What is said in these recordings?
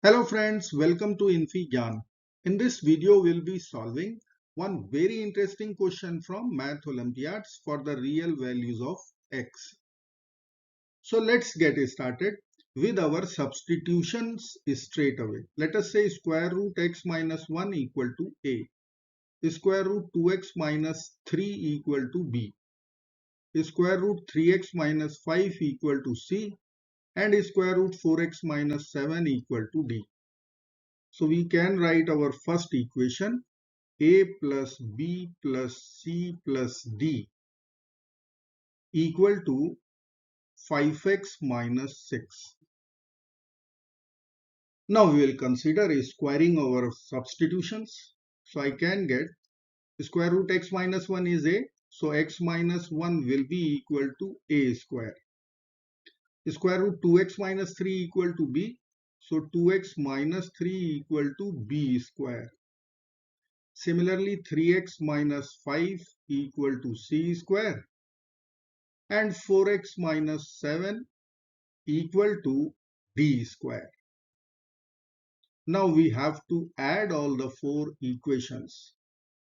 Hello friends, welcome to infyGyan. In this video, we'll be solving one very interesting question from Math Olympiads for the real values of x. So let's get started with our substitutions straight away. Let us say square root x minus 1 equal to a, square root 2x minus 3 equal to b, square root 3x minus 5 equal to c, and square root 4x minus 7 equal to d. So we can write our first equation a plus b plus c plus d equal to 5x minus 6. Now we will consider squaring our substitutions. So I can get square root x minus 1 is a. So x minus 1 will be equal to a square. Square root 2x minus 3 equal to b. So 2x minus 3 equal to b square. Similarly, 3x minus 5 equal to c square and 4x minus 7 equal to d square. Now we have to add all the four equations.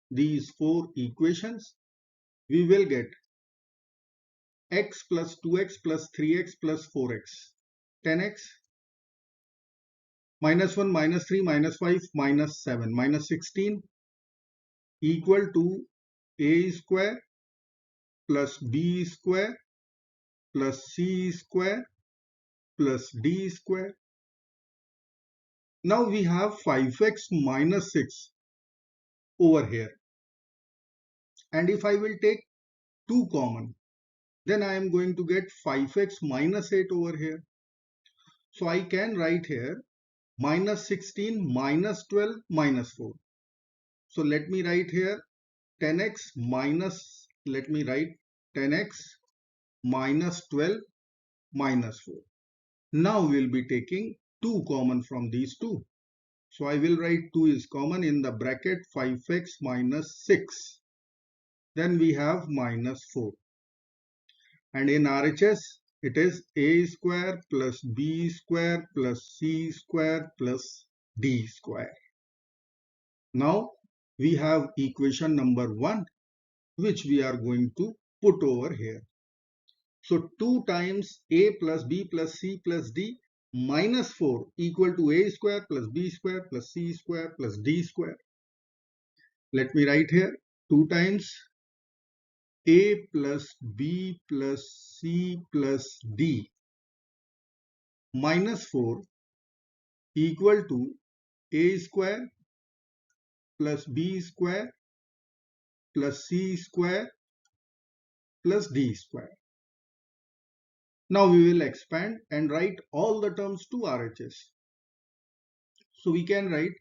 These four equations, we will get x plus 2x plus 3x plus 4x, 10x, minus 1, minus 3, minus 5, minus 7, minus 16 equal to a square plus b square plus c square plus d square. Now we have 5x minus 6 over here. And if I will take 2 common, then I am going to get 5x minus 8 over here. So I can write here minus 16 minus 12 minus 4. So let me write here 10x minus, let me write 10x minus 12 minus 4. Now we will be taking 2 common from these two. So I will write 2 is common in the bracket 5x minus 6. Then we have minus 4. And in RHS, it is a square plus b square plus c square plus d square. Now we have equation number 1, which we are going to put over here. So 2 times a plus b plus c plus d minus 4 equal to a square plus b square plus c square plus d square. Let me write here 2 times a plus b plus c plus d minus 4 equal to a square plus b square plus c square plus d square. Now we will expand and write all the terms to RHS. So we can write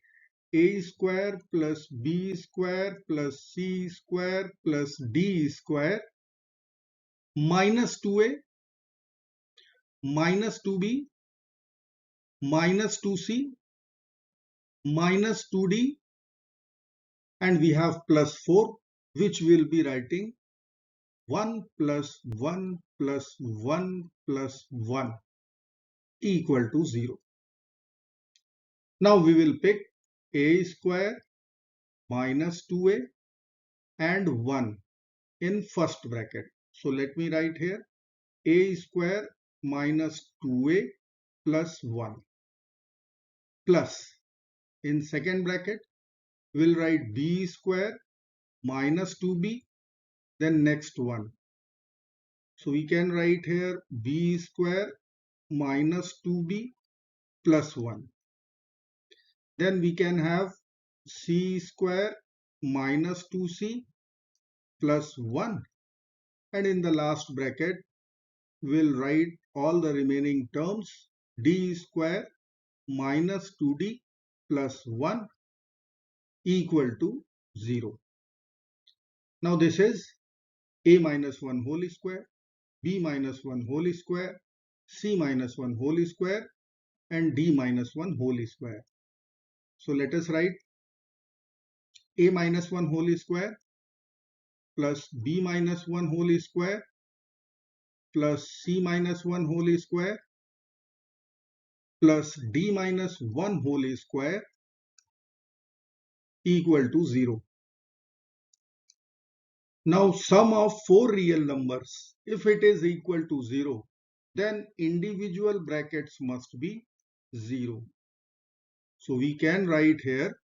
a square plus b square plus c square plus d square minus 2a minus 2b minus 2c minus 2d, and we have plus 4, which we'll be writing 1 plus 1 plus 1 plus 1 equal to 0. Now we will pick a square minus 2a and 1 in first bracket. So let me write here a square minus 2a plus 1 plus in second bracket we'll write b square minus 2b, then next one. So we can write here b square minus 2b plus 1. Then we can have c square minus 2c plus 1, and in the last bracket we'll write all the remaining terms d square minus 2d plus 1 equal to 0. Now this is a minus 1 whole square, b minus 1 whole square, c minus 1 whole square, and d minus 1 whole square. So let us write a minus 1 whole square plus b minus 1 whole square plus c minus 1 whole square plus d minus 1 whole square equal to 0. Now sum of 4 real numbers, if it is equal to 0, then individual brackets must be 0. So we can write here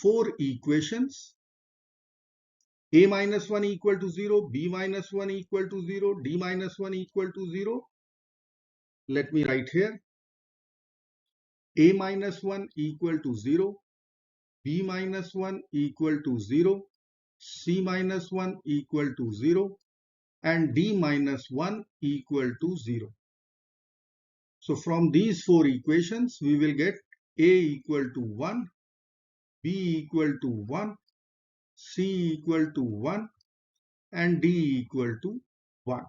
4 equations. A minus 1 equal to 0, B minus 1 equal to 0, D minus 1 equal to 0. Let me write here. A minus 1 equal to 0, B minus 1 equal to 0, C minus 1 equal to 0, and D minus 1 equal to 0. So from these 4 equations, we will get A equal to 1, B equal to 1, C equal to 1, and D equal to 1.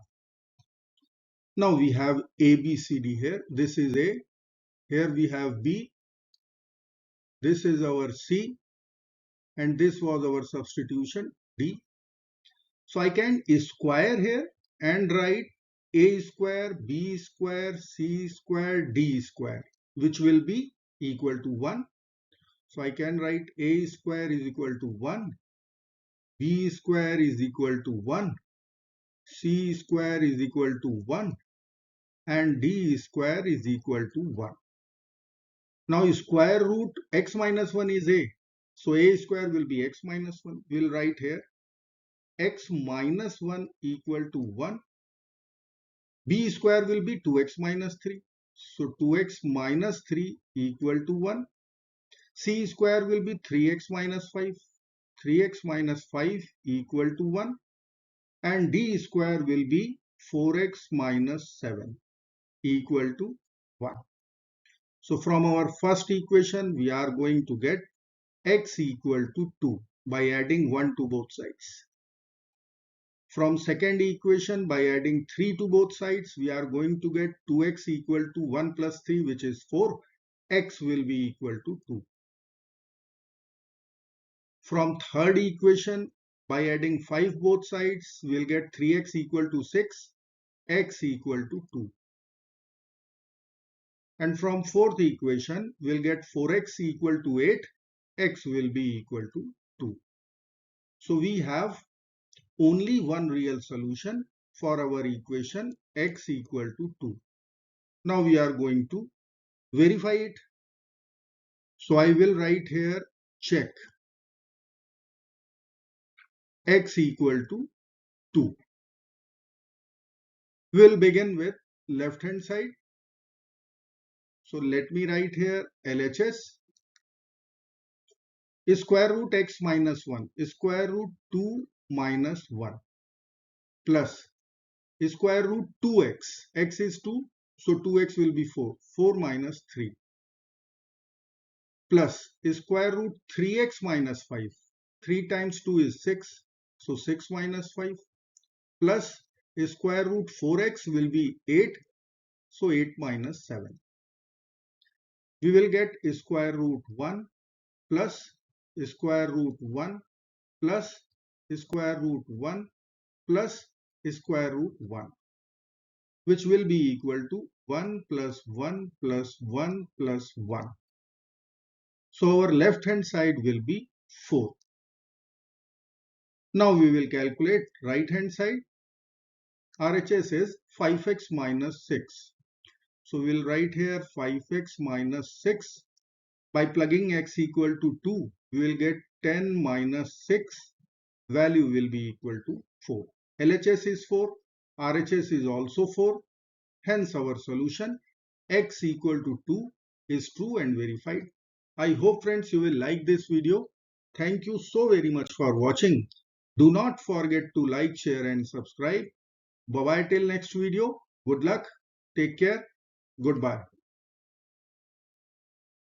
Now we have A, B, C, D here. This is A. Here we have B. This is our C. And this was our substitution D. So I can square here and write A square, B square, C square, D square, which will be equal to 1. So I can write A square is equal to 1, B square is equal to 1, C square is equal to 1, and D square is equal to 1. Now square root x minus 1 is A. So A square will be x minus 1. We will write here x minus 1 equal to 1. B square will be 2x minus 3. So 2x minus 3 equal to 1. C square will be 3x minus 5. 3x minus 5 equal to 1. And D square will be 4x minus 7 equal to 1. So from our first equation, we are going to get x equal to 2 by adding 1 to both sides. From second equation, by adding 3 to both sides, we are going to get 2x equal to 1 plus 3, which is 4. X will be equal to 2. From third equation, by adding 5 both sides, we will get 3x equal to 6, x equal to 2. And from fourth equation, we will get 4x equal to 8, x will be equal to 2. So we have only one real solution for our equation x equal to 2. Now we are going to verify it. So I will write here check x equal to 2. We will begin with left hand side. So let me write here LHS square root x minus 1 square root 2 minus 1 plus square root 2x. X is 2, so 2x will be 4. 4 minus 3 plus square root 3x minus 5. 3 times 2 is 6, so 6 minus 5 plus square root 4x will be 8, so 8 minus 7. We will get square root 1 plus square root 1 plus square root 1 plus square root 1, which will be equal to 1 plus 1 plus 1 plus 1. So our left hand side will be 4. Now we will calculate right hand side. RHS is 5x minus 6. So we will write here 5x minus 6. By plugging x equal to 2, we will get 10 minus 6. Value will be equal to 4. LHS is 4. RHS is also 4. Hence our solution x equal to 2 is true and verified. I hope friends you will like this video. Thank you so very much for watching. Do not forget to like, share and subscribe. Bye bye till next video. Good luck. Take care. Goodbye.